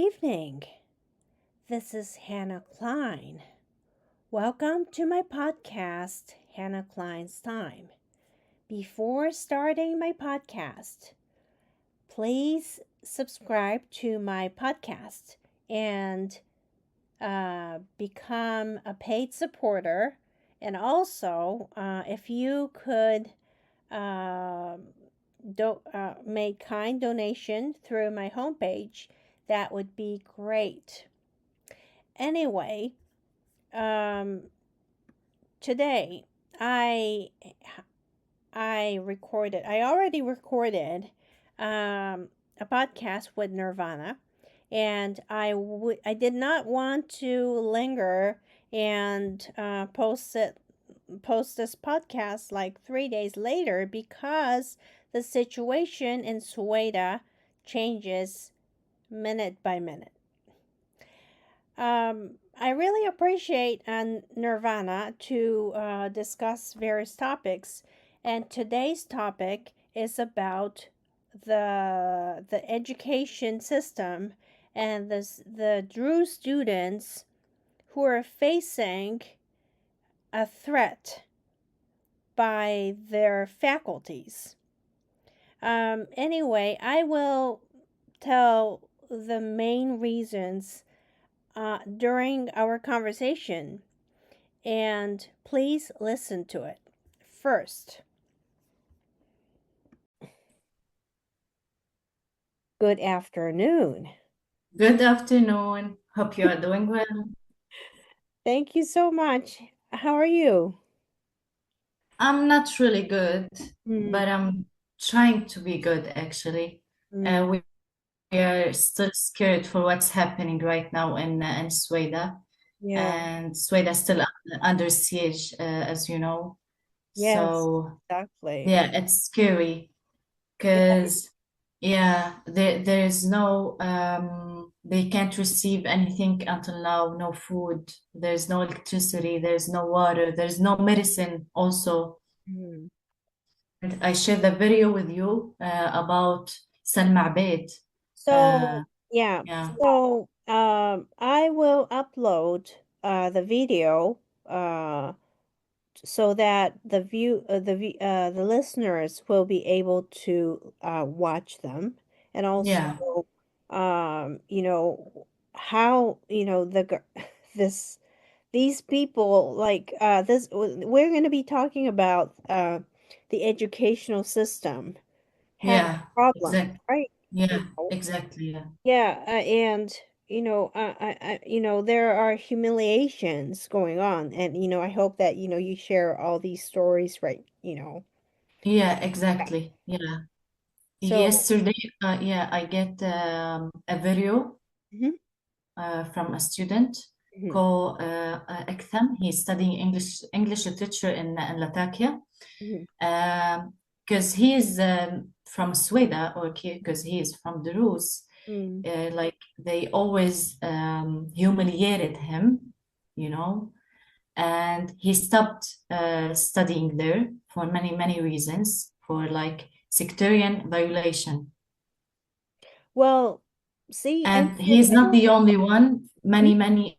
evening. This is Hannah Klein. Welcome to my podcast, Hannah Klein's Time. Before starting my podcast, please subscribe to my podcast and become a paid supporter. And also, if you could make kind donation through my homepage, that would be great. Anyway, today I already recorded a podcast with Nervanah, and I did not want to linger and post this podcast like 3 days later because the situation in Sweden changes minute by minute. I really appreciate Nervanah to discuss various topics, and today's topic is about the education system and the Druze students who are facing a threat by their faculties. Anyway, I will tell the main reasons during our conversation, and please listen to it. First, good afternoon. Good afternoon. Hope you are doing well. Thank you so much. How are you? I'm not really good, but I'm trying to be good actually. We are still scared for what's happening right now in Sweden. And Sweden is still under siege, as you know. Yes, So exactly. yeah, it's scary because there is no they can't receive anything until now, no food, there's no electricity, there's no water, there's no medicine also. And I shared the video with you about Salma Abed. So Yeah. so I will upload the video so that the listeners will be able to watch them, and also how these people we're going to be talking about the educational system having problems, right? Exactly. And there are humiliations going on, and I hope that you share all these stories, right? Yeah, exactly. Yeah. So Yesterday, I get a video from a student called Aktham. He's studying English literature in Latakia. Because he is from Sweden, or because he is from the Rus, like they always humiliated him, and he stopped studying there for many reasons, for like sectarian violation. Well, see, And he's not the only one. Many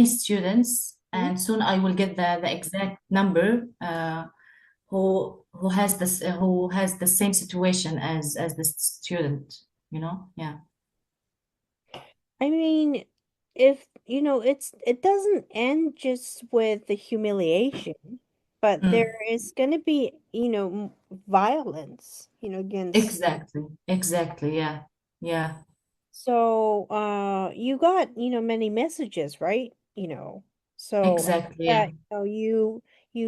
students, and soon I will get the exact number who has the same situation as the student, Yeah. I mean, if it doesn't end just with the humiliation, but there is going to be violence against. Exactly, yeah. So you got many messages, right? So Exactly, that yeah. you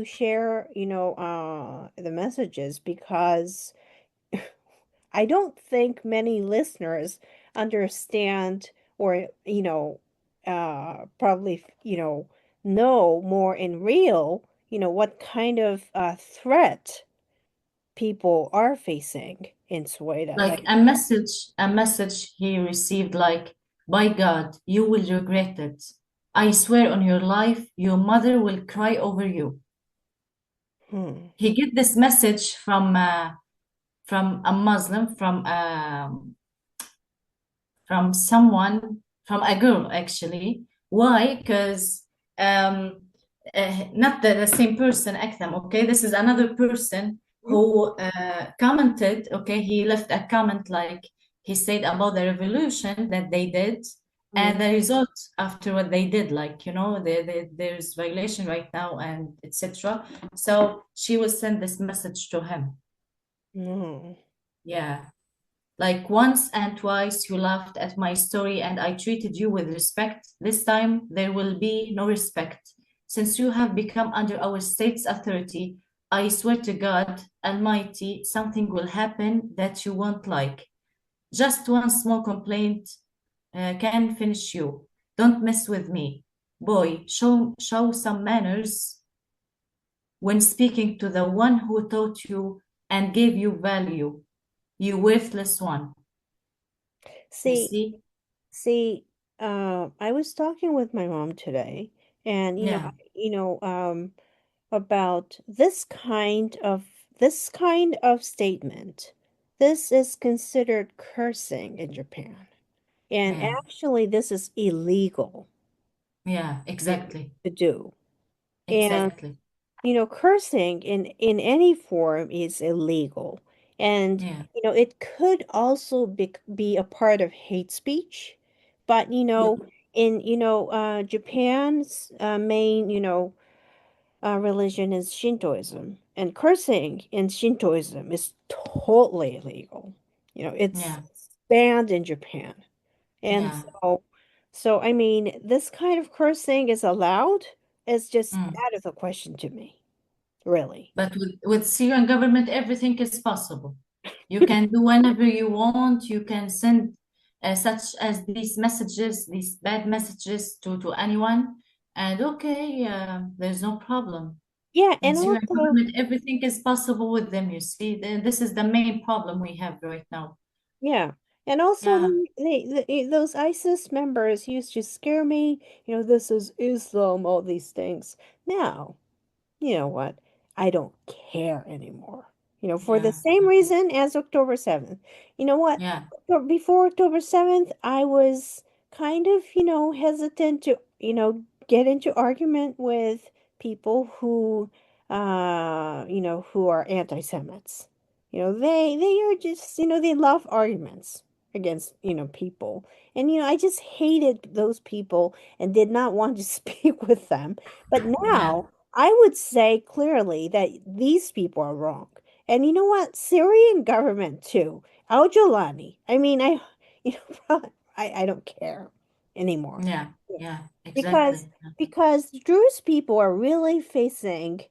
share the messages, because I don't think many listeners understand, or probably know more in real what kind of threat people are facing in Sweden. Like a message he received, like, by God, you will regret it. I swear on your life, your mother will cry over you. He get this message from a Muslim, from someone, from a girl actually. Why? Because not the same person, Aktham, okay? This is another person Mhm. who commented, okay? He left a comment like he said about the revolution that they did and the result after what they did, like, there's violation right now and etc. So she will send this message to him. No. Yeah. Like once and twice you laughed at my story and I treated you with respect. This time there will be no respect. Since you have become under our state's authority, I swear to God Almighty, something will happen that you won't like. Just one small complaint can finish you. Don't mess with me. Boy, show some manners when speaking to the one who taught you and gave you value, you worthless one. You See, see? see, I was talking with my mom today, and Yeah, about this kind of statement. This is considered cursing in Japan. And yeah, actually, this is illegal, yeah, exactly, to do. And exactly. cursing in any form is illegal. And Yeah, it could also be a part of hate speech. But yeah, in Japan's main religion is Shintoism, and cursing in Shintoism is totally illegal. It's yeah, banned in Japan. And yeah. so I mean, this kind of cursing is allowed. It's just Mm. out of the question to me, really. But with Syrian government, everything is possible. You can do whenever you want. You can send such as these messages, these bad messages to anyone, and okay, there's no problem. Yeah, In and Syrian also, government, everything is possible with them. You see, this is the main problem we have right now. yeah, and also Yeah, those ISIS members used to scare me. This is Islam, all these things. Now, you know what? I don't care anymore. For the yeah, same reason as October 7th. You know what? yeah, Before October 7th, I was kind of, hesitant to, get into argument with people who are anti-Semites. They are just, they love arguments against, people. And, I just hated those people and did not want to speak with them. But yeah, now, I would say clearly that these people are wrong. And you know what? Syrian government too. Al Jolani. I mean, you I don't care anymore. yeah, Yeah. yeah, Because exactly. because Druze people are really facing,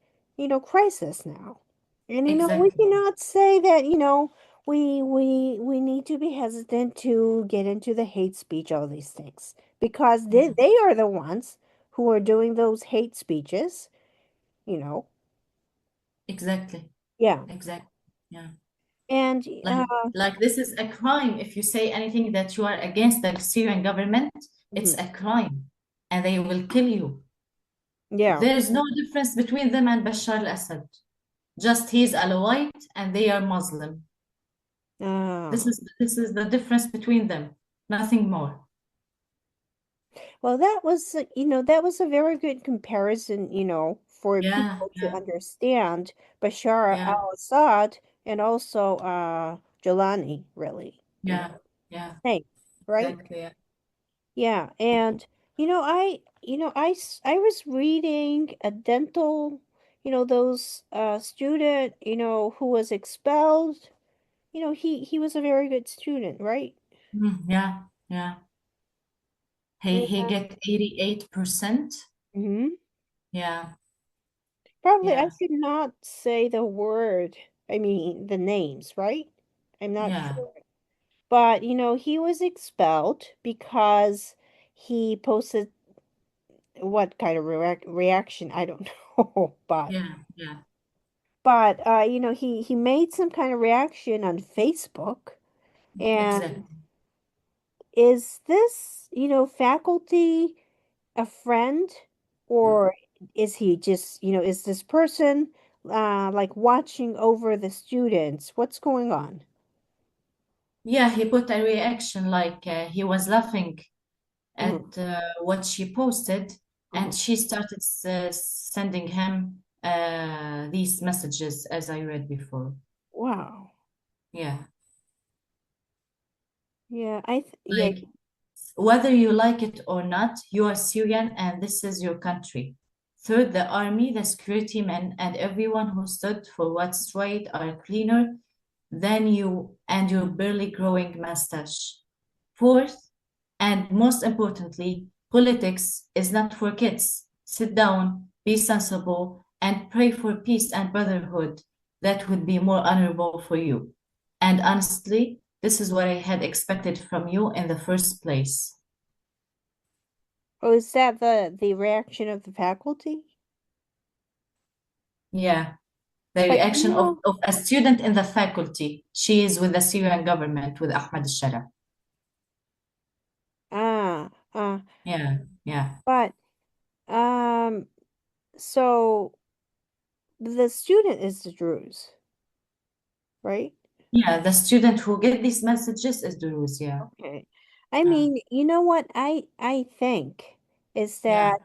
crisis now. And we Exactly. cannot say that, we need to be hesitant to get into the hate speech, all these things. Because Yeah, they are the ones who are doing those hate speeches, you know. exactly. Yeah. Exactly. Yeah. And Like like this is a crime. If you say anything that you are against the Syrian government, it's mhm. a crime and they will kill you. Yeah. There's no difference between them and Bashar al-Assad. Just he's Alawite and they are Muslim. Ah. This is the difference between them. Nothing more. Well, that was a very good comparison, for Yeah, people to yeah, understand Bashar yeah, al-Assad and also Jolani, really, yeah, yeah. Hey, right? Exactly. Yeah. Yeah, and I was reading a dental, those student, who was expelled. He was a very good student, right? Yeah, yeah. He Yeah. get 88%. Hmm. Yeah, Probably I yeah, should not say the word, I mean the names, right? I'm not yeah, sure. But he was expelled because he posted what kind of reaction, I don't know. But yeah, yeah. he made some kind of reaction on Facebook. And Exactly. is this, faculty a friend, or is he just, is this person like watching over the students? What's going on? Yeah, he put a reaction like he was laughing Hmm. at what she posted, Hmm. and she started sending him these messages as I read before. Wow. Yeah, Yeah, yeah. like whether you like it or not, you are Syrian and this is your country. Third, the army, the security men, and everyone who stood for what's right are cleaner than you and your barely growing mustache. Fourth, and most importantly, politics is not for kids. Sit down, be sensible, and pray for peace and brotherhood. That would be more honorable for you. And honestly, this is what I had expected from you in the first place. Oh, is that the reaction of the faculty? Yeah, the But reaction of a student in the faculty. She is with the Syrian government, with Ahmed al-Shara. ah, Yeah, yeah. but um, so the student is the Druze, right? Yeah, the student who get these messages is Duruz. Yeah, Okay. I yeah, mean, you know what I think is yeah. that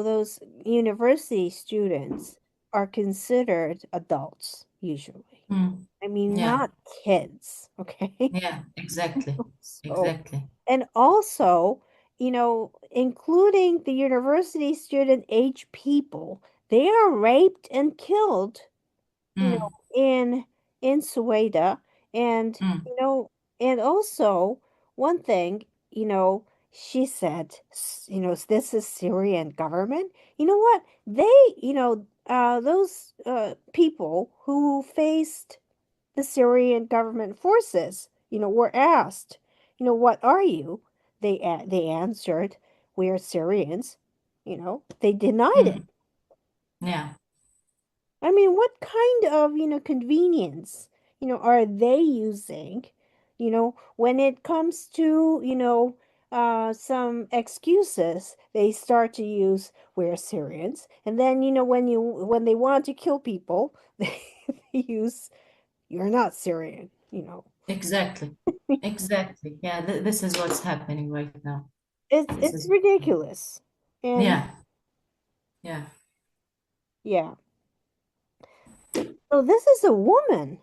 those university students are considered adults usually. Mm, I mean, yeah, not kids, okay? yeah, exactly, So, exactly. and also, including the university student age people, they are raped and killed, you know, Mm, in Sueda. And, mm, you know, and also one thing, she said, this is Syrian government. You know what? Those people who faced the Syrian government forces, were asked, what are you? They answered, we are Syrians. They denied it. mm, yeah, I mean, what kind of, convenience, are they using, when it comes to, some excuses, they start to use we're Syrians. And then, when they want to kill people, they use you're not Syrian. exactly, exactly. Yeah, th this is what's happening right now. It's This it's is, ridiculous. And yeah, yeah, yeah. So this is a woman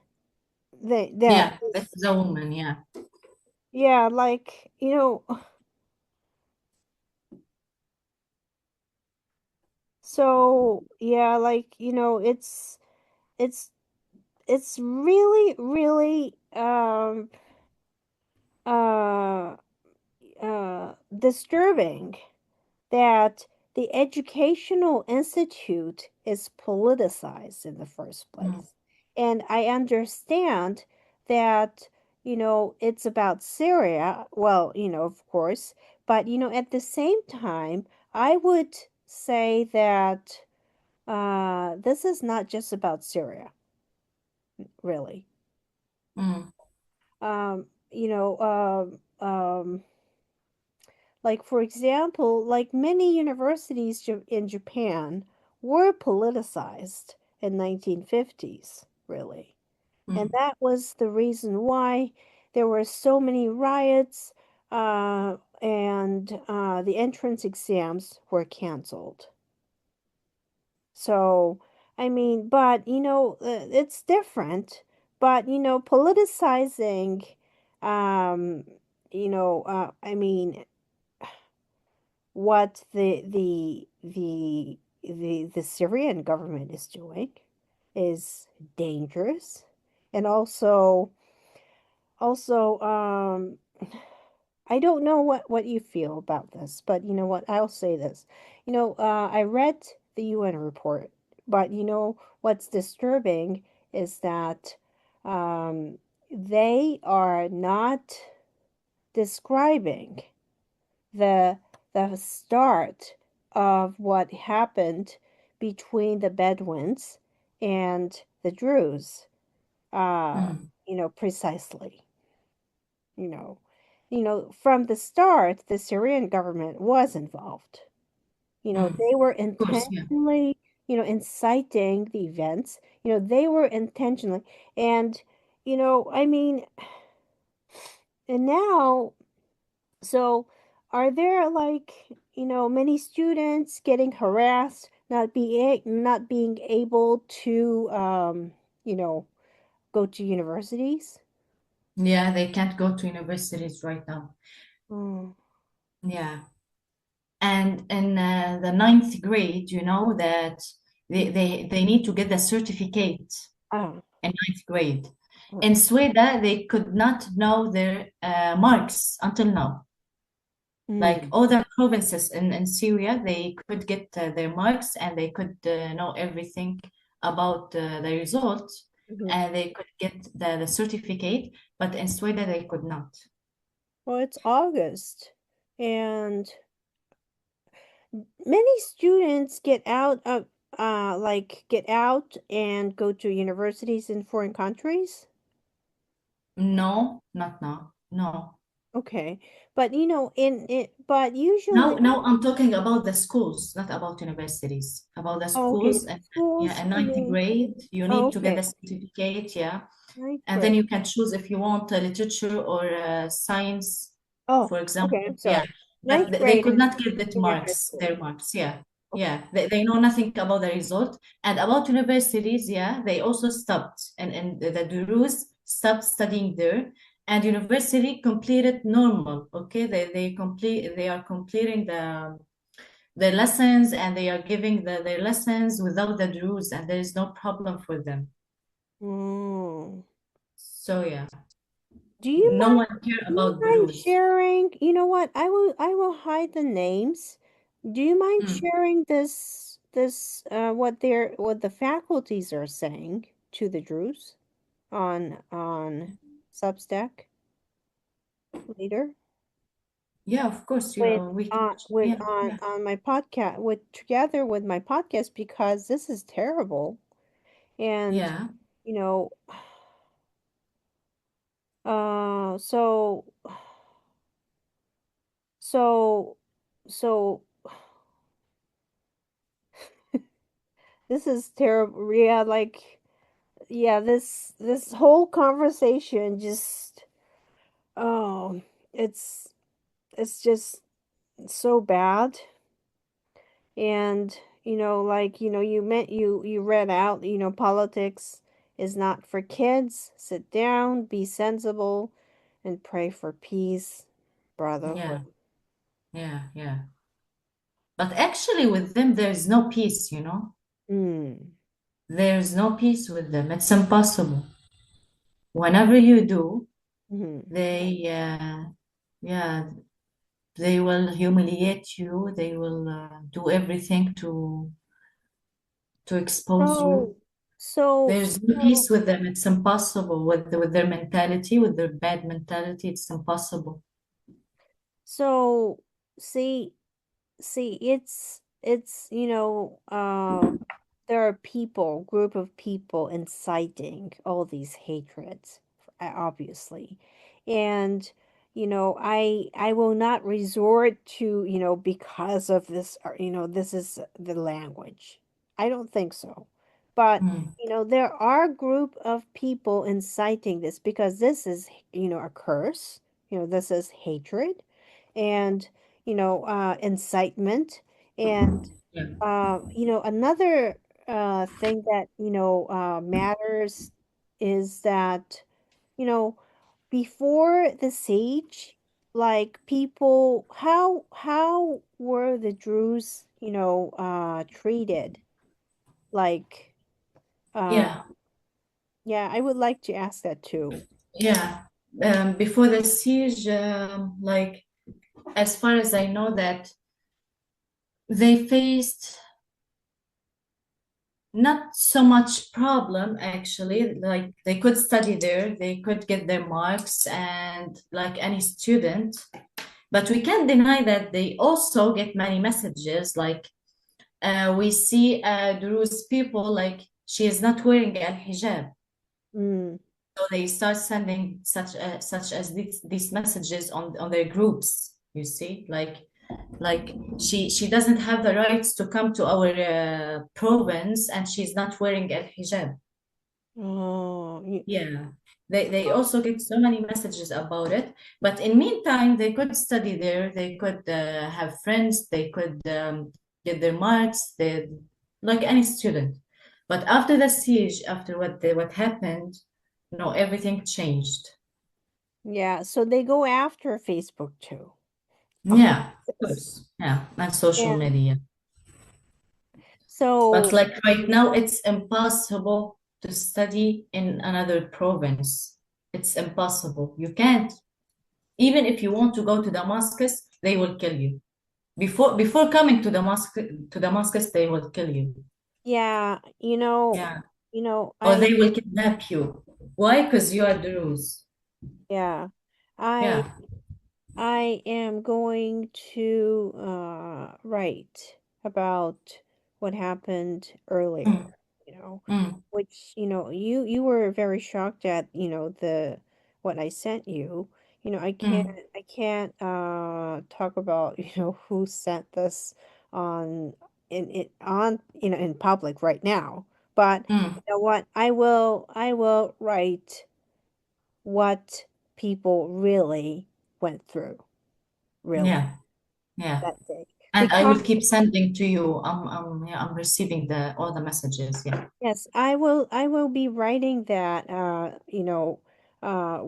that yeah. This is, is a woman. Yeah, yeah, like, so yeah, like, it's it's really, really uh disturbing that the educational institute is politicized in the first mm, place. And I understand that, it's about Syria, well, of course, but, at the same time, I would say that this is not just about Syria, really. mm, You know, like, for example, like many universities in Japan were politicized in 1950s, really. And mm, that was the reason why there were so many riots and the entrance exams were canceled. So, I mean, but it's different. But politicizing, um, I mean, what the Syrian government is doing is dangerous, and also I don't know what you feel about this, but you know what, I'll say this. I read the UN report, but what's disturbing is that they are not describing the the start of what happened between the Bedouins and the Druze, uh, mm, precisely. You know, from the start, the Syrian government was involved. mm. They were Of course, yeah. intentionally, inciting the events. They were intentionally, and I mean, and now, so are there like, many students getting harassed, not being able to, you know, go to universities? Yeah, they can't go to universities right now. Mm. Yeah. And in the ninth grade, you know that they need to get the certificate Ah, in ninth grade. In right. Sweden, they could not know their marks until now. Like Mm. all the provinces in Syria, they could get their marks and they could know everything about the results Mhm. and they could get the certificate, but in Sweden, they could not. Well, it's August, and many students get out and go to universities in foreign countries. No, not now. No. Okay, but in it, but usually, Now I'm talking about the schools, not about universities. About the oh, okay, schools, and yeah, schools. in I ninth mean, grade, you oh, need to get okay, the certificate, yeah, ninth and then grade. you can choose if you want literature or science, Oh, for okay, I'm example. Yeah, sorry. but Ninth they grade could is not get that junior high marks, school. their marks. Yeah, Okay. yeah, they know nothing about the result. And about universities, yeah, they also stopped, and the Druze stopped studying there. And university completed normal. Okay, they are completing the lessons and they are giving their lessons without the Druze, and there is no problem for them. Mm. So yeah, Do you no one mind? care Do you about mind Druze. sharing? You know what? I will hide the names. Do you mind Mm. sharing what the faculties are saying to the Druze on Substack later? Yeah, of course, With we can. Yeah, yeah, on my podcast with together with my podcast, because this is terrible. And yeah, you know so so so this is terrible. Yeah, like, yeah, this whole conversation just, oh, it's it's just so bad. And like, you read out, politics is not for kids. Sit down, be sensible, and pray for peace, brotherhood. yeah, yeah, yeah. But actually, with them, there's no peace, you know? Mm. There's no peace with them. It's impossible. Whenever you do, Hmm. they, yeah, they will humiliate you. They will do everything to expose So you. so There's no so peace with them. It's impossible with their mentality, with their bad mentality. It's impossible. so see it's there are group of people inciting all these hatreds, obviously. And I will not resort to, because of this, or, this is the language. I don't think so. But Mm, there are a group of people inciting this, because this is, a curse. This is hatred, and incitement. And yeah, another thing that matters is that, you know before the siege, like, people, how were the Druze treated? Like, uh yeah, yeah, I would like to ask that too. yeah. Before the siege, like as far as I know, that they faced not so much problem actually. Like they could study there, they could get their marks, and like any student. But we can't deny that they also get many messages. Like we see Druze people like she is not wearing a hijab. Mm. So they start sending such as these messages on their groups. You see, like she doesn't have the rights to come to our province, and she's not wearing a hijab. Oh, Yeah, They also get so many messages about it. But in meantime, they could study there. They could have friends. They could get their marks. They like any student. But after the siege, after what happened, no, everything changed. Yeah, so they go after Facebook too. On Yeah, of this. course. Yeah, and social Yeah. media. But So, like right now, it's impossible to study in another province. It's impossible. You can't. Even if you want to go to Damascus, they will kill you. Before coming to Damascus, they will kill you. yeah, Yeah. Or I they will kidnap you. Why? Because you are Druze. yeah. I Yeah. I am going to write about what happened earlier, Mm, you know, mm, which, you were very shocked at, the what I sent you. I can't mm, I can't talk about, who sent this on in public right now. But mm. you know what? I will write what people really went through, really, Yeah. Yeah. that day. And I Because will keep sending to you. Yeah, I'm receiving the all the messages. Yeah. yes, I will be writing that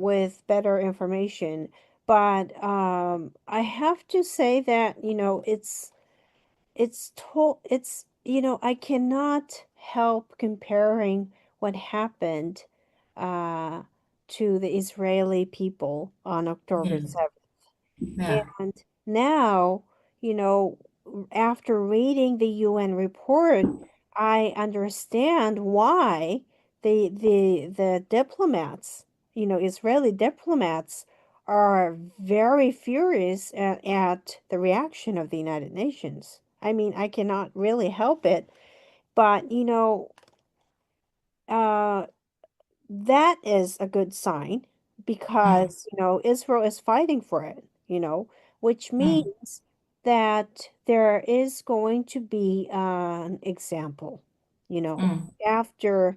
with better information. But I have to say that, I cannot help comparing what happened uh to the Israeli people on October Yeah. 7th. Yeah. And now, you know, after reading the UN report, I understand why the diplomats, Israeli diplomats are very furious at the reaction of the United Nations. I mean, I cannot really help it, but uh that is a good sign Mm, because, Israel is fighting for it, which mm, means that there is going to be an example, mm. after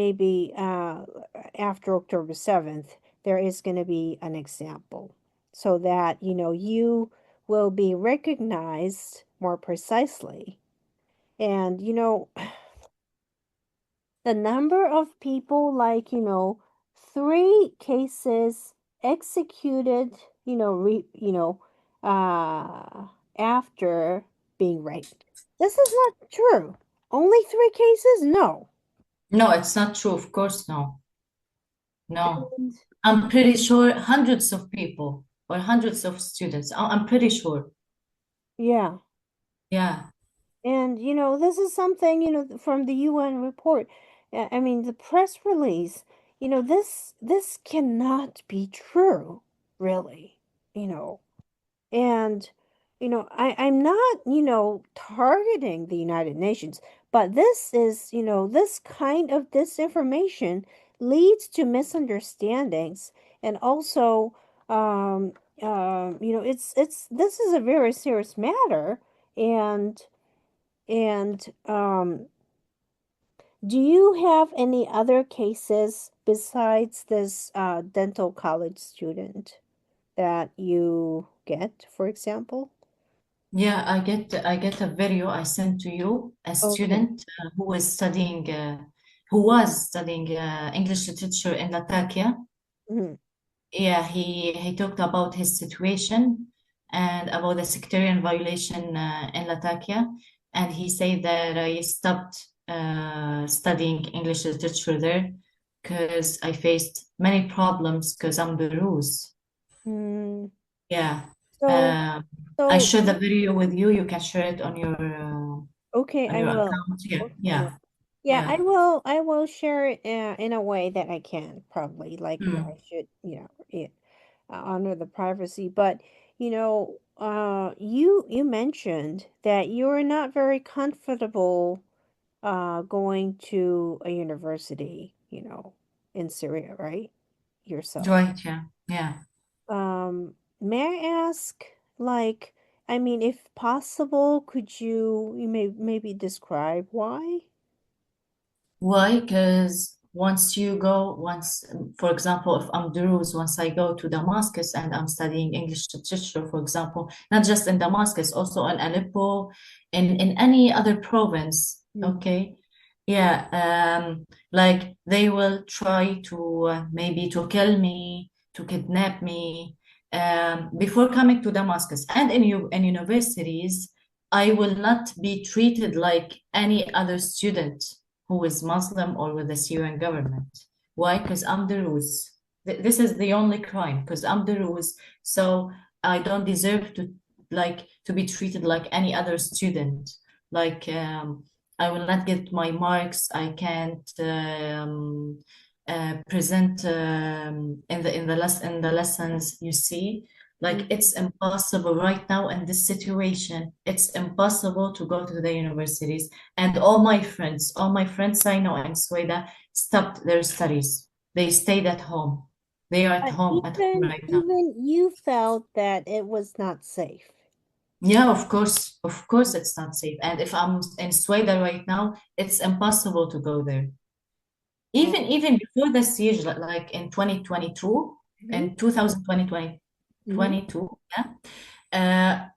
maybe after October 7th, there is going to be an example so that, you will be recognized more precisely. And, the number of people, like, 3 cases executed, after being raped. This is not true. Only 3 cases? No. No, it's not true. Of course, no. No. And I'm pretty sure hundreds of people or hundreds of students. I'm pretty sure. yeah. Yeah. And, this is something, from the UN report. I mean, the press release, this cannot be true, really, you know. And, I'm not, targeting the United Nations, but this is, this kind of disinformation leads to misunderstandings. And also, this is a very serious matter. And, and do you have any other cases besides this dental college student that you get, for example? Yeah, I get a video I sent to you, a Okay. student who was studying English literature in Latakia. Mhm. Yeah, he talked about his situation and about the sectarian violation in Latakia, and he said that I stopped studying English literature there because I faced many problems because I'm Belarus. Mm, Yeah. so, Um, I so, share the video with you. You can share it okay, on I your will. account. Yeah, Okay, I yeah, will. Yeah, yeah. I will share it in a way that I can, probably. Like, I Mm. should, honor the privacy. But, you mentioned that you're not very comfortable going to a university, in Syria, right? Yourself. Right, yeah, yeah. May I ask, like, I mean, if possible, could you maybe describe why? Why? Because for example, if I'm Druze, once I go to Damascus and I'm studying English literature, for example, not just in Damascus, also in Aleppo, in any other province, Mm. okay? Yeah, like they will try to maybe to kill me, to kidnap me, before coming to Damascus. And in universities, I will not be treated like any other student who is Muslim or with the Syrian government. Why? Because I'm the Rus. This is the only crime, because I'm the Rus. So I don't deserve to be treated like any other student. Like I will not get my marks. I can't present in the lessons. You see, like Mm. it's impossible right now in this situation. It's impossible to go to the universities. And all my friends I know in Sweden stopped their studies. They stayed at home. They are But at home right now. even you felt that it was not safe. Yeah, of course, it's not safe. And if I'm in Sweden right now, it's impossible to go there. Oh. Even before the siege, like in 2022, Hmm. in 2020, Hmm. yeah.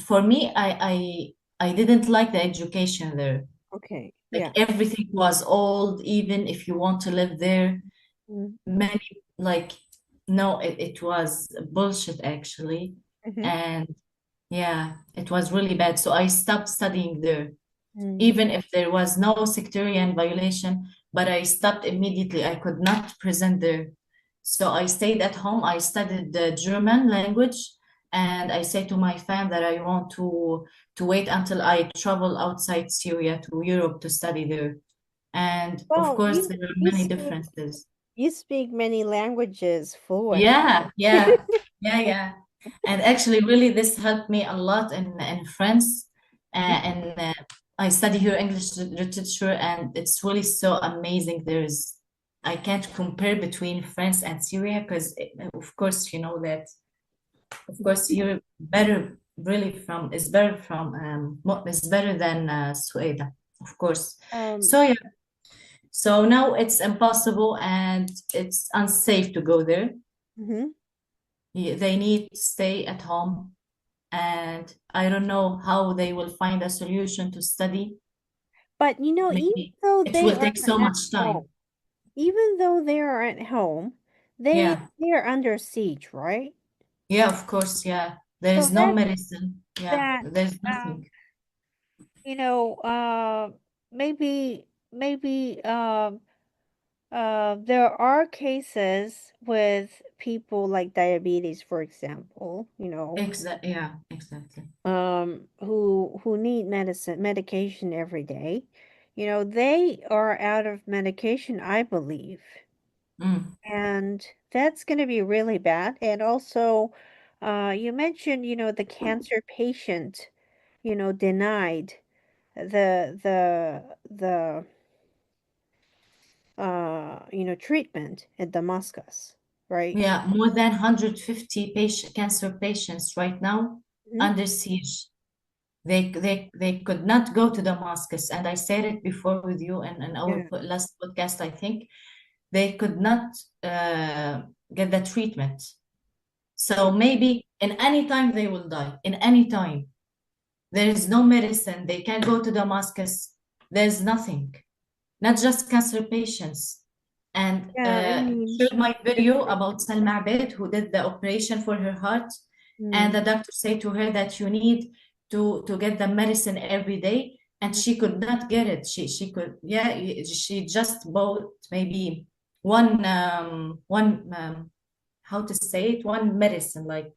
For me, I didn't like the education there. Okay. Like Yeah. everything was old, even if you want to live there. Mm-hmm. Many like no, it was bullshit actually. And yeah, it was really bad. So I stopped studying there, Mm. even if there was no sectarian violation, but I stopped immediately. I could not present there. So I stayed at home. I studied the German language, and I say to my fam that I want to wait until I travel outside Syria to Europe to study there. And of Well, course, there are many differences. you speak many languages fluently. Yeah, yeah, yeah, yeah. And actually, really, this helped me a lot in France. And I study here English literature, and it's really so amazing. I can't compare between France and Syria because, of course, you know that. Of course, you're better, really is better is better than Sweden, of course. Um, So yeah, so now it's impossible and it's unsafe to go there. mhm. They need to stay at home, and I don't know how they will find a solution to study. But even Maybe though it they will are take so at much home, time. even though they are at home, Yeah, they're under siege, right? yeah, of course, yeah. There So is no medicine. Yeah, that there's um, nothing. you know, maybe there are cases with people like diabetes, for example, Yeah, exactly. who need medication every day. They are out of medication, I believe. Mm. And that's going to be really bad. And also, you mentioned, the cancer patient, denied the treatment at Damascus, right? Yeah, more than 150 cancer patients right now Hmm. under siege. They could not go to Damascus, and I said it before with you in our Yeah. last podcast, I think. They could not uh, get the treatment. So maybe in any time they will die. In any time. There is no medicine. They can't go to Damascus. There's nothing. Not just cancer patients. And Yeah, I I mean, shared my video about Salma Abed, who did the operation for her heart. And mm, the doctor said to her that you need to get the medicine every day. And she could not get it. She could, yeah, she just bought maybe one how to say it, one medicine, like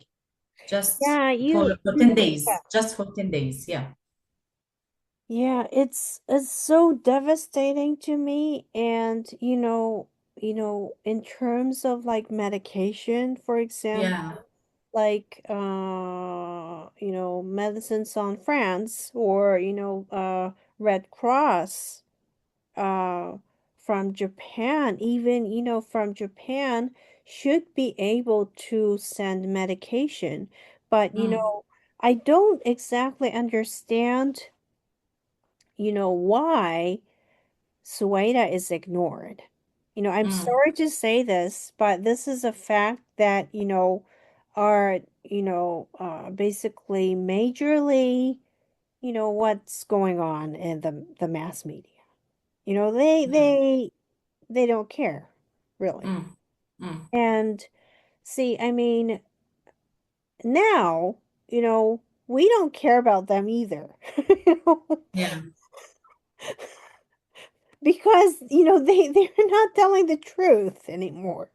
just yeah, for 10 days, just for 10 days. Yeah. yeah, it's so devastating to me. And in terms of like medication, for example, Yeah. like medicines on France, or Red Cross uh from Japan, even from Japan, should be able to send medication. But Mm. I don't exactly understand why Sueda is ignored. I'm mm, sorry to say this, but this is a fact that, are, basically majorly, what's going on in the mass media. You know, they mm, they they don't care, really. mm, mm. And see, I mean, now, we don't care about them either. You know, Yeah, because, they're not telling the truth anymore.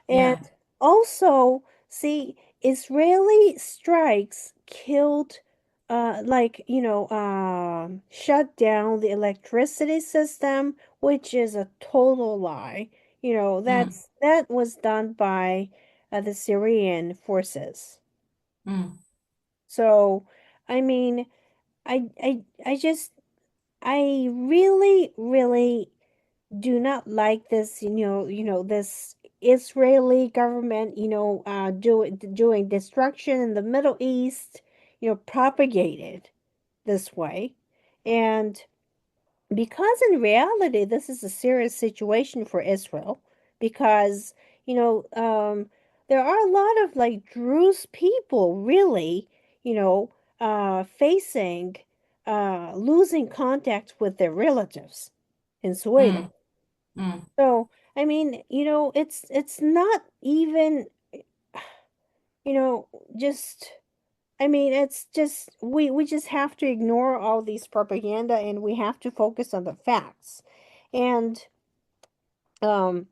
And yeah, also, see, Israeli strikes killed, shut down the electricity system, which is a total lie. mm, That was done by the Syrian forces. mm, So, I mean, I just, I really, really do not like this, this Israeli government, doing destruction in the Middle East, propagated this way. And because in reality, this is a serious situation for Israel, because, you know, um, there are a lot of like Druze people really, facing losing contact with their relatives in Sweden. mm, mm. So, I mean, it's not even, you know, just I mean, it's just we just have to ignore all these propaganda and we have to focus on the facts. And um,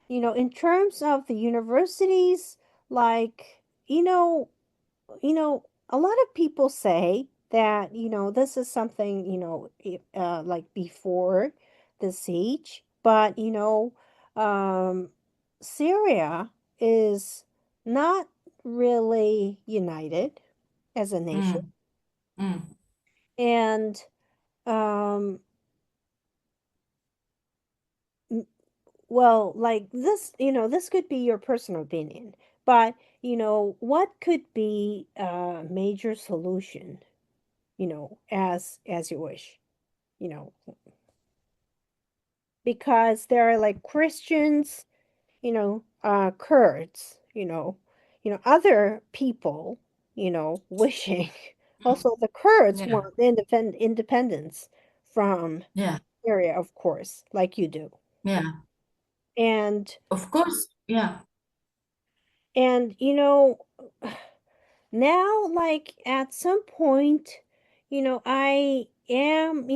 in terms of the universities, like, a lot of people say that, this is something, like before the siege, but, Syria is not really united as a nation. Mm, mm, And, um, m- well, like this, this could be your personal opinion, but, what could be a major solution, as you wish, you know, because there are like Christians, Kurds, other people, wishing. mm. Also, the Kurds Yeah, want independence from yeah, Syria, of course, like you do. yeah. And Of course, yeah. and now, like at some point, I am,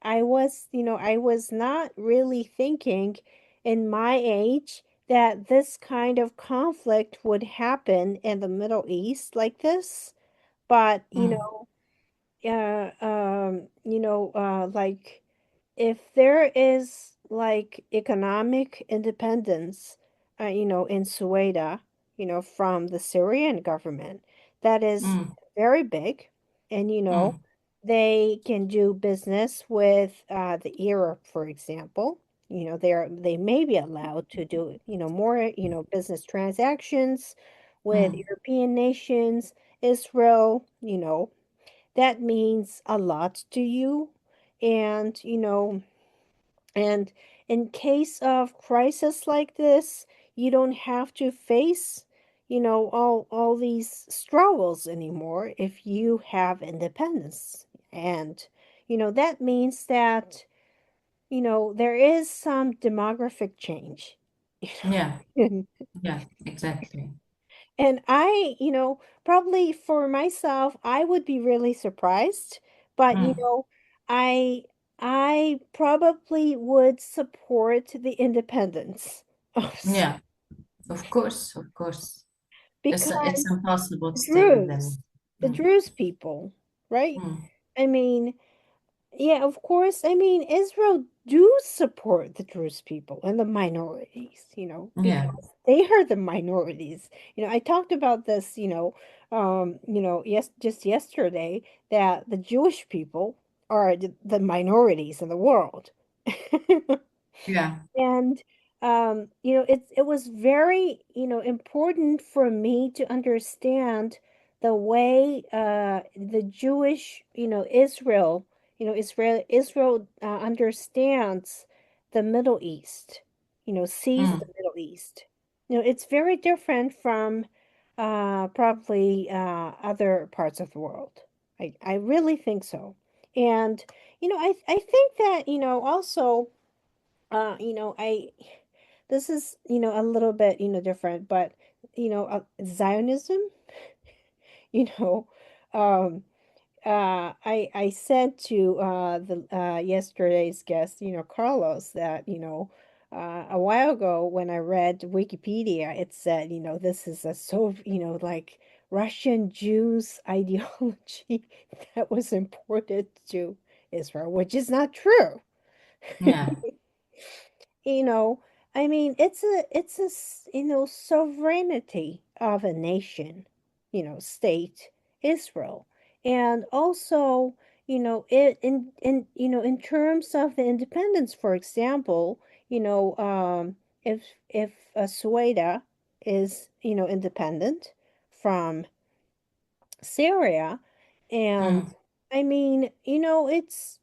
I was not really thinking in my age that this kind of conflict would happen in the Middle East like this. But, Mm, like if there is like economic independence, in Sueda, from the Syrian government, that is mm, very big, and mm, they can do business with the Europe, for example. They may be allowed to do, more, business transactions with mm. European nations, Israel, that means a lot to you. And, and in case of crisis like this, you don't have to face, all these struggles anymore if you have independence. And, that means that, there is some demographic change. Yeah, You yeah, exactly. And probably for myself, I would be really surprised, but Mm. I I probably would support the independence of Yeah, of course, of course. It's because impossible to the stay with Druze, them. the Mm, Druze people, right? mm. I mean, yeah, of course. I mean, Israel do support the Druze people and the minorities, Yeah, because they are the minorities. I talked about this, yes, just yesterday, that the Jewish people are the minorities in the world. yeah, And it was very, important for me to understand the way the Jewish, Israel Israel understands the Middle East, sees the Mm, Middle East. It's very different from probably other parts of the world. I really think so. And I think that also I this is a little bit different, but Zionism, you know um I said to the yesterday's guest, Carlos, that a while ago when I read Wikipedia, it said, this is a like Russian Jews ideology that was imported to Israel, which is not true. yeah, you know I mean, sovereignty of a nation, state, Israel. And also, it in terms of the independence, for example, if Sueda is independent from Syria, and mm, I mean, it's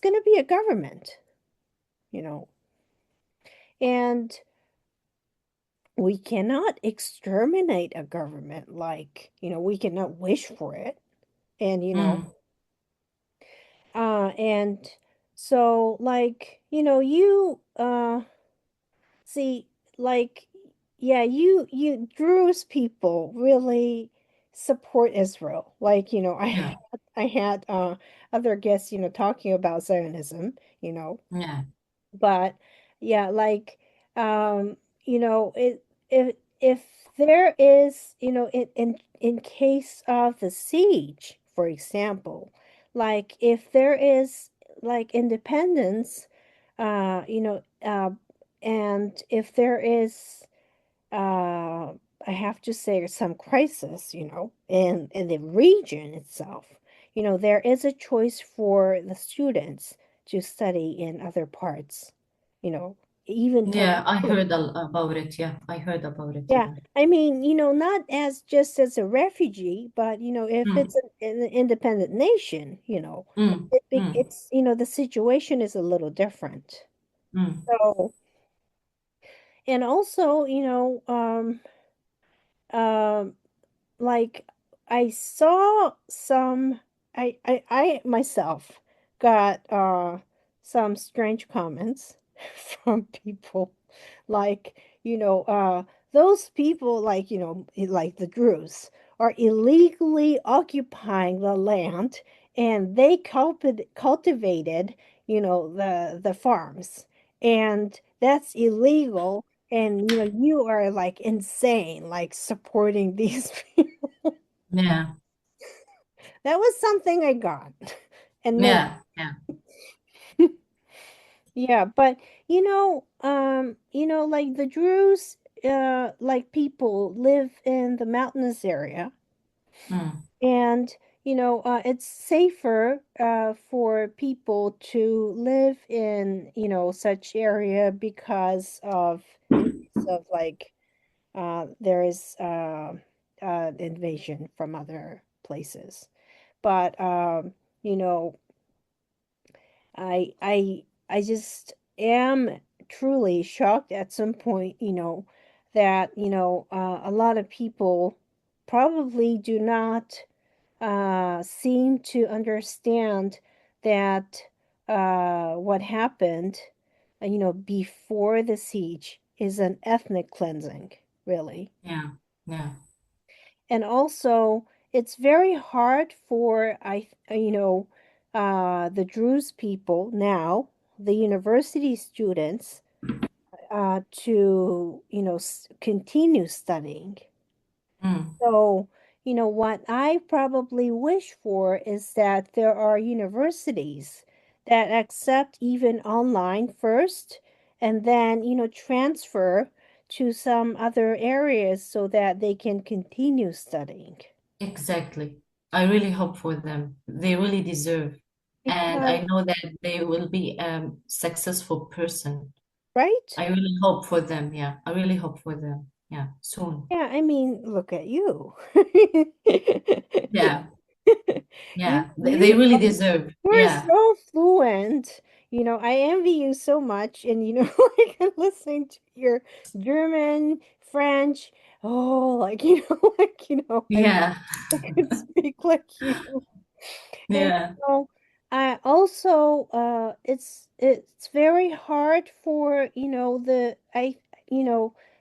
going to be a government, you know and we cannot exterminate a government, like, we cannot wish for it. And, mm, and so, like, you, see, like, yeah, you Druze people really support Israel. Like, yeah, I had, other guests, talking about Zionism, yeah, but yeah, like, it if there is, in case of the siege, for example, like if there is like independence, uh you know uh and if there is, uh, I have to say, some crisis, in the region itself. There is a choice for the students to study in other parts, you know, even yeah. I yeah, heard about it. Yeah, I heard about it yeah. even. I mean, not as just as a refugee, but if it's Mm, an independent nation, mm, mm, it's the situation is a little different. mm, So, and also, um like, I saw some, I myself got some strange comments from people, like, those people, like, like the Druze are illegally occupying the land, and they cultivated, the farms, and that's illegal, and you are like insane, like supporting these people. yeah, That was something I got. And no, yeah, yeah. yeah, but like the Druze, like people live in the mountainous area, Mm, and it's safer for people to live in such area, because of, in case of, like, there is invasion from other places. But you know, I just am truly shocked at some point, that a lot of people probably do not seem to understand that what happened, before the siege is an ethnic cleansing, really. yeah, yeah. And also, it's very hard for the Druze people now, the university students, to continue studying. Mm, So, what I probably wish for is that there are universities that accept even online first, and then, transfer to some other areas so that they can continue studying. exactly. I really hope for them. They really deserve. And Because, I know that they will be a successful person. right? I really hope for them. Yeah, I really hope for them. Yeah, soon. Yeah, I mean, look at you. Yeah. Yeah, they You really deserve. You're Yeah, so fluent. I envy you so much. And, like I'm listening to your German, French. Oh, like, yeah, I could speak like you. And yeah. I also it's very hard for, you know, the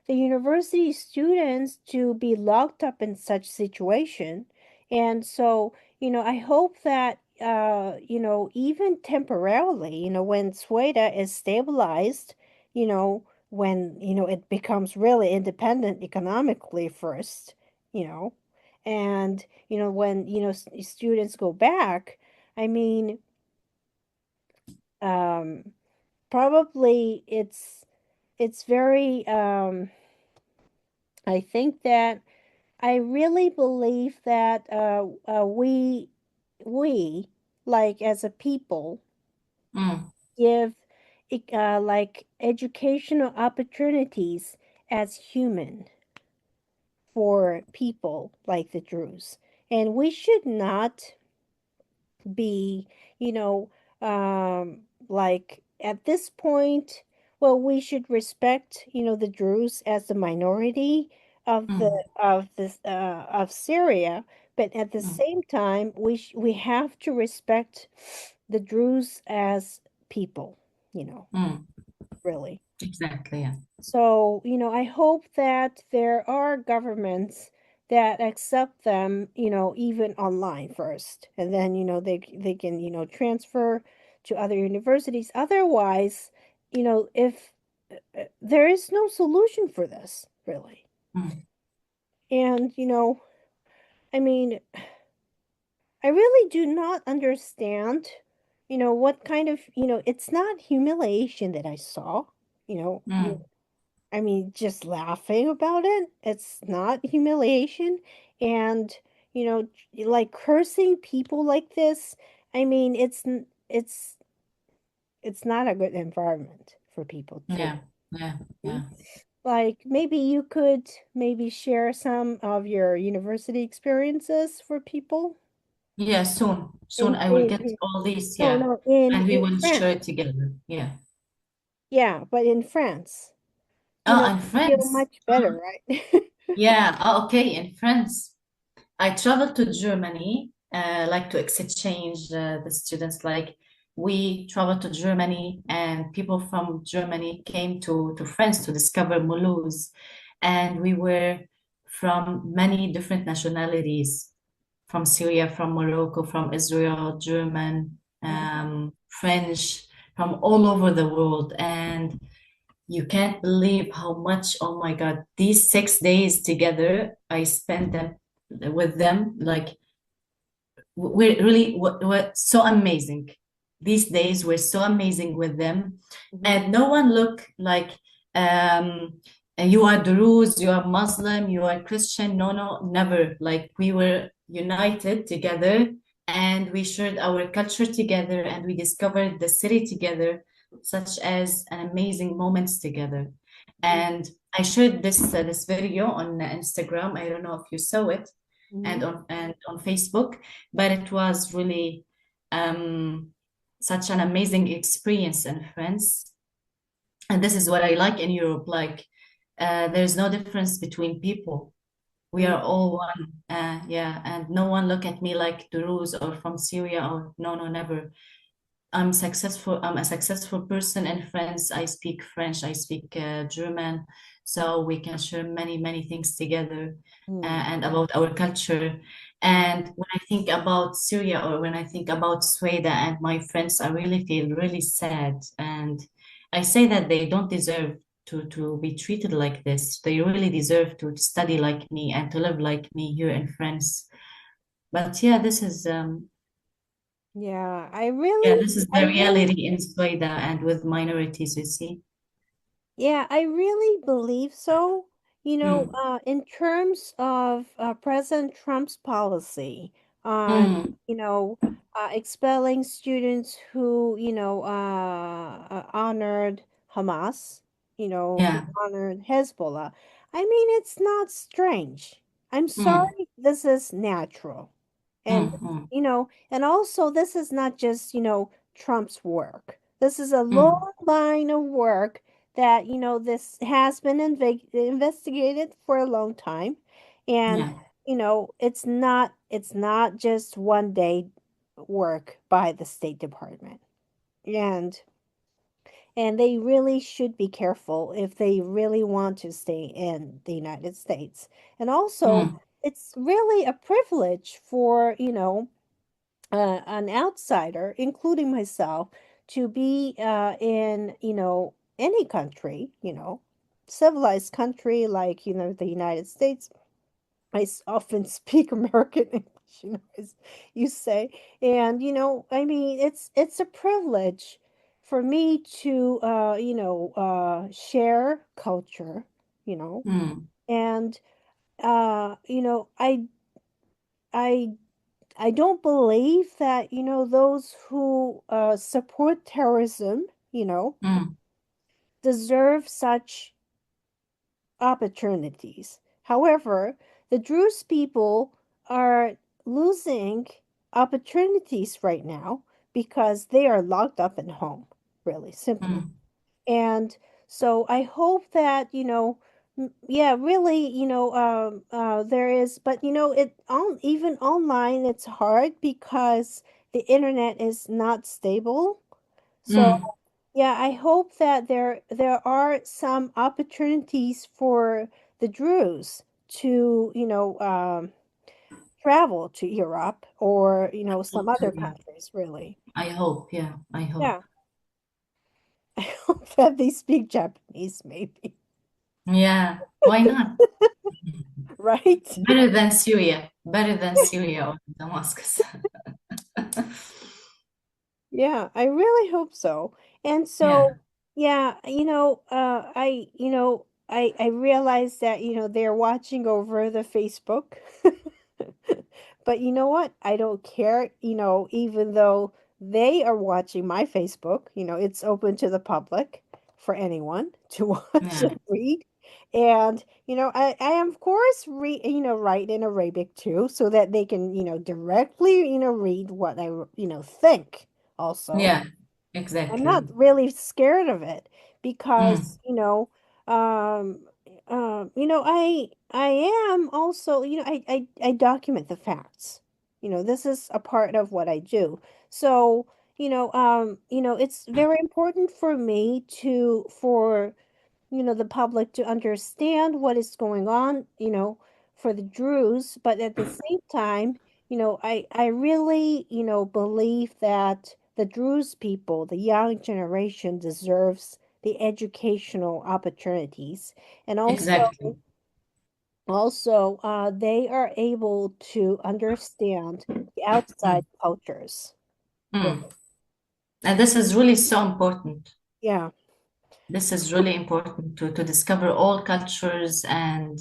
university students to be locked up in such situation. And so, I hope that even temporarily, when Sweden is stabilized, when, it becomes really independent economically first, you know, and when students go back, I mean, um probably it's very I think that I really believe that we like as a people Mm, give like educational opportunities as human for people like the Druze, and we should not be, you know, like at this point, well, we should respect, the Druze as the minority mm, of Syria, but at the mm, same time, we have to respect the Druze as people, mm. really. Exactly. Yeah. So, I hope that there are governments that accept them, even online first. And then, they can, transfer to other universities. Otherwise, if there is no solution for this, really. Mm, And, I mean, I really do not understand, what kind of, it's not humiliation that I saw, you know, you mm. I mean, just laughing about it, it's not humiliation. And, like cursing people like this, I mean, it's not a good environment for people to Yeah, yeah, be. yeah. Like maybe you could maybe share some of your university experiences for people Yeah, soon. Soon I will get all these. no, Yeah. no, in And we will share it France. together. Yeah. Yeah, but in France, And you feel friends. much better, right? Yeah. Okay. And friends. I traveled to Germany, like to exchange the students. Like we traveled to Germany, and people from Germany came to France to discover Mulhouse, and we were from many different nationalities, from Syria, from Morocco, from Israel, German, French, from all over the world, and you can't believe how much, oh my God, these 6 days together, I spent them with them. Like we're really what so amazing. These days were so amazing with them. Mhm. And no one look like um you are Druze, you are Muslim, you are Christian. No, no, never. Like we were united together and we shared our culture together and we discovered the city together, such as an amazing moments together. And I shared this video on Instagram. I don't know if you saw it, Mhm. and on Facebook, but it was really um, such an amazing experience in France. And this is what I like in Europe. Like there's no difference between people. We Mhm. are all one. Yeah, and no one look at me like Duruz or from Syria or no, no, never. I'm successful. I'm a successful person in France. I speak French. I speak German, so we can share many, many things together Mhm. and about our culture. Mhm. And when I think about Syria or when I think about Sweden and my friends, I really feel really sad. And I say that they don't deserve to be treated like this. They really deserve to study like me and to live like me here in France. But yeah, Yeah, this is the reality in Sweden and with minorities, you see. yeah, I really believe so. Mm, In terms of President Trump's policy on, mm, expelling students who, honored Hamas, who yeah. honored Hezbollah. I mean, it's not strange. I'm Mm, sorry, this is natural. And, mm, mm, and also this is not just, Trump's work. This is a mm. long line of work that, this has been investigated for a long time. And, Yeah. it's not just one day work by the State Department. And they really should be careful if they really want to stay in the United States. And also, Mm, it's really a privilege for, an outsider, including myself, to be in, any country, civilized country like, the United States. Often speak American English, as you say. And, I mean, it's a privilege for me to, share culture, you know, mm, and, I I don't believe that, those who support terrorism, mm, deserve such opportunities. However, the Druze people are losing opportunities right now because they are locked up in home, really simply. mm, And so I hope that, yeah, really, there is, but even online, it's hard because the internet is not stable. So mm. yeah, I hope that there are some opportunities for the Druze to, travel to Europe or, some other Absolutely. countries, really. I hope. Yeah, I hope. Yeah, I hope that they speak Japanese, maybe. Yeah, why not? Right? Better than Syria. Better than Syria or Damascus. Yeah, I really hope so. And Yeah, so, yeah, I realized that, they're watching over the Facebook. But you know what? I don't care, even though they are watching my Facebook, it's open to the public for anyone to watch yeah, and read. And, I am of course write in Arabic too, so that they can, directly, read what I, think also. yeah, I'm exactly. not really scared of it Mm, because, um, I am also, I document the facts. This is a part of what I do. So, it's very important for me for the public to understand what is going on, for the Druze, but at the same time, I really, believe that the Druze people, the young generation deserves the educational opportunities. And exactly. they are able to understand the outside Mm, cultures. mm. Really. And this is really so important. Yeah. This is really important to discover all cultures and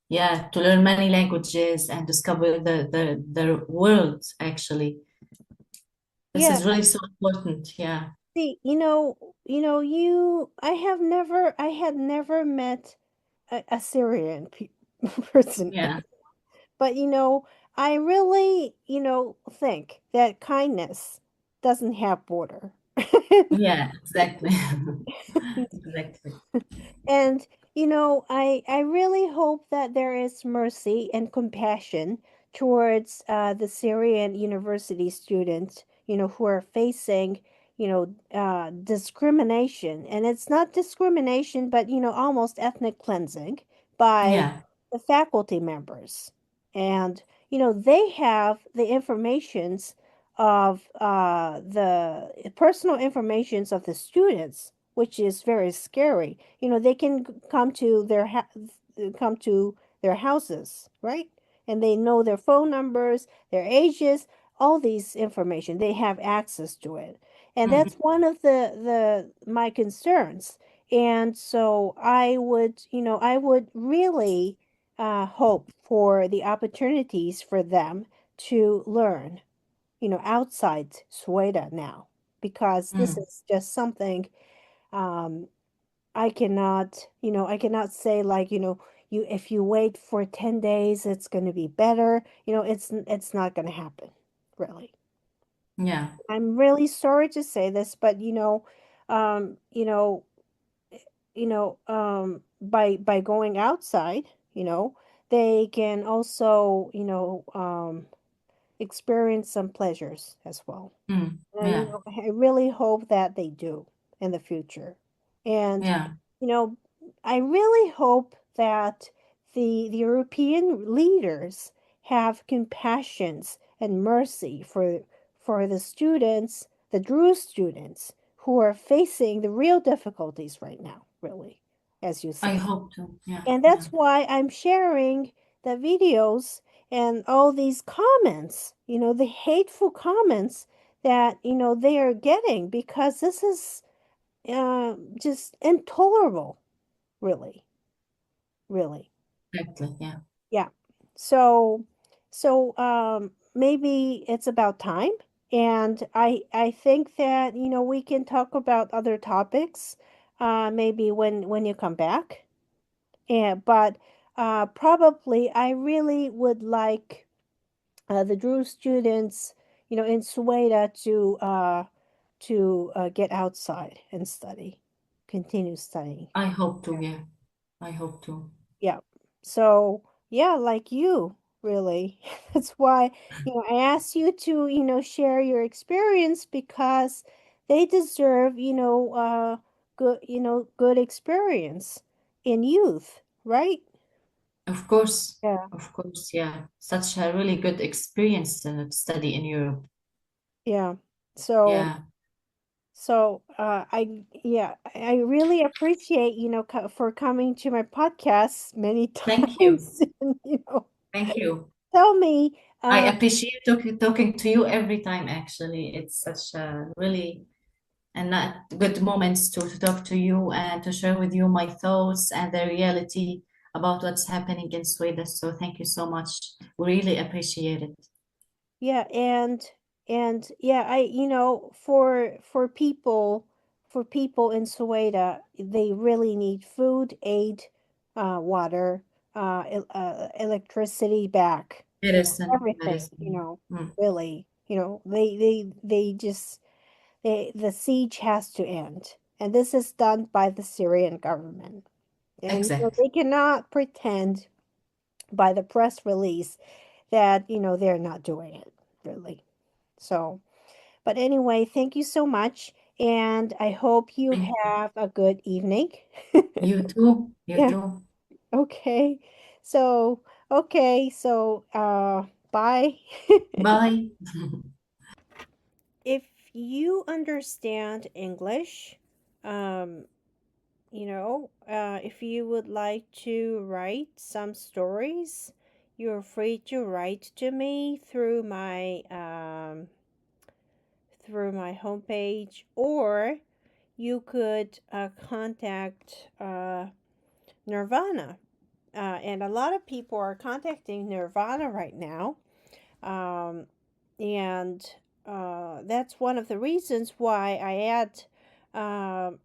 yeah, to learn many languages and discover the world actually. This Yeah. is really so important. Yeah. See, I had never met a Syrian person, Yeah. but I really, think that kindness doesn't have border. Yeah, exactly. Exactly. And I really hope that there is mercy and compassion towards the Syrian university students, who are facing, discrimination. And it's not discrimination, but almost ethnic cleansing by Yeah. the faculty members. And they have the informations of the personal informations of the students, which is very scary. They can come to their houses, right? And they know their phone numbers, their ages, all these information. They have access to it. And Mm, that's one of the my concerns. And so I would really hope for the opportunities for them to learn, outside Sweden now, because this mm, is just something um, I cannot say like, you if you wait for 10 days it's going to be better. It's not going to happen, really. Yeah. I'm really sorry to say this, but um, you know, by going outside, they can also, experience some pleasures as well. Yeah. I really hope that they do in the future. And, Yeah. you know, I really hope that the European leaders have compassion and mercy for the students, the Druze students, who are facing the real difficulties right now, really, as you I say. hope to. Yeah. And Yeah. that's why I'm sharing the videos and all these comments, the hateful comments that, they are getting, because this is just intolerable, really, really. Exactly. Yeah. Yeah. So, maybe it's about time. And I think that, we can talk about other topics, maybe when you come back. But probably I really would like the Drew students, in Sueda to get outside and study, continue studying. I hope to. Yeah. Yeah. I hope to. Yeah. So yeah, like you, really. That's why, I asked you to, share your experience, because they deserve, good experience in youth, right? Of course. Yeah. Of course. Yeah. Such a really good experience to study in Europe. Yeah. So Yeah. I really appreciate, for coming to my podcast many Thank you. times. And, Thank you. tell me, I uh, appreciate talking to you every time, actually. It's such a really and not good moments to talk to you and to share with you my thoughts and the reality about what's happening in Sweden. So thank you so much. We really appreciate it. yeah, and yeah, for people in Sueda, they really need food, aid, water, electricity back, Medicine, everything, medicine. Mm, really, they just the siege has to end. And this is done by the Syrian government. And exactly. they cannot pretend by the press release that, they're not doing it, really. So, but anyway, thank you so much. And I hope you Thank you. have a good evening. You too. You Yeah, too. okay. So, bye. Bye. If you understand English, um, if you would like to write some stories, you're free to write to me through my homepage, or you could contact Nervanah. And a lot of people are contacting Nervanah right now. Um, and that's one of the reasons why I add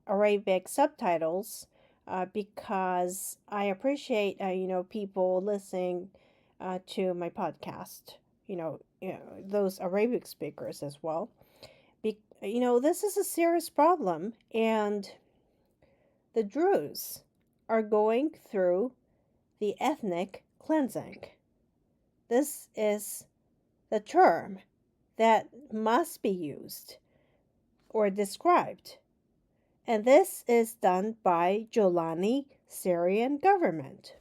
Arabic subtitles, because I appreciate, people listening to my podcast, those Arabic speakers as well. This is a serious problem, and the Druze are going through the ethnic cleansing. This is the term that must be used or described. And this is done by Jolani Syrian government.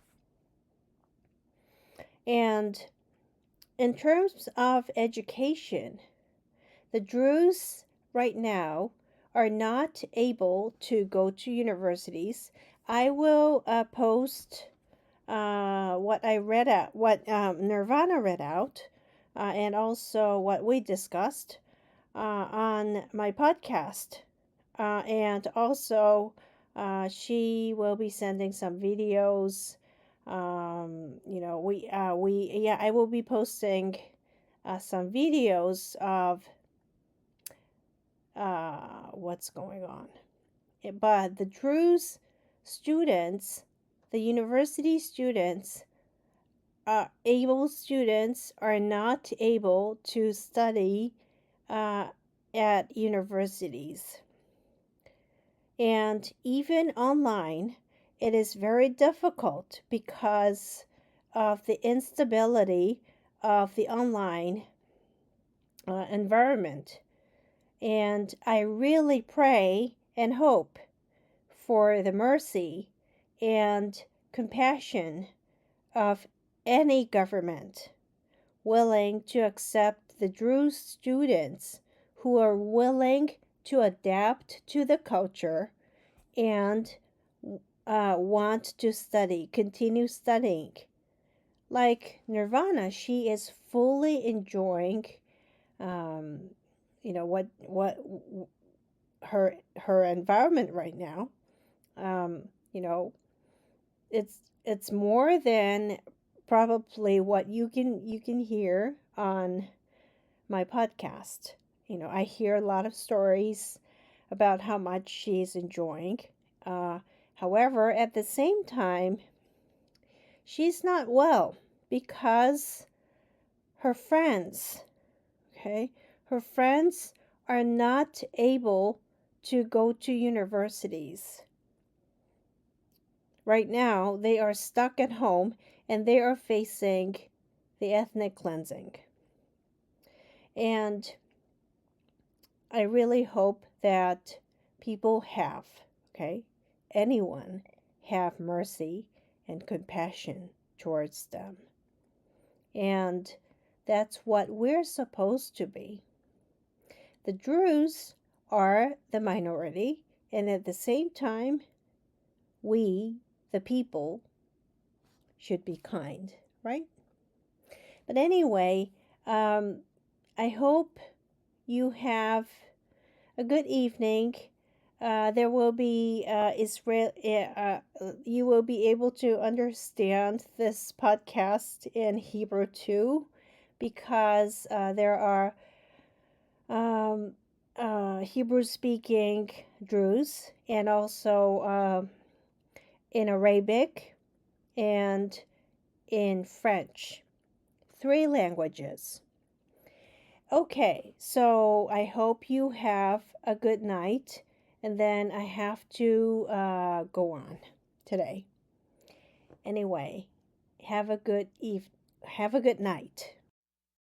And in terms of education, the Druze right now are not able to go to universities. I will post what Nervanah read out, and also what we discussed on my podcast. And also, she will be sending some videos. I will be posting some videos of what's going on. But the Druze students the university students, able students are not able to study at universities. And even online, it is very difficult because of the instability of the online environment. And I really pray and hope for the mercy and compassion of any government willing to accept the Druze students who are willing to adapt to the culture and want to study, continue studying. Like Nervanah, she is fully enjoying, what her environment right now. You know, it's more than probably what you can hear on my podcast. I hear a lot of stories about how much she's enjoying. However, at the same time, she's not well because her friends, okay, her friends are not able to go to universities. Right now, they are stuck at home and they are facing the ethnic cleansing. And I really hope that people have, okay, anyone have mercy and compassion towards them. And that's what we're supposed to be. The Druze are the minority, and at the same time, we, the people, should be kind, right? But anyway, I hope you have a good evening. There will be Israel. You will be able to understand this podcast in Hebrew too, because there are Hebrew-speaking Druze and also in Arabic and in French. 3 languages. Okay, so I hope you have a good night, and then I have to go on today. Anyway, have a good night.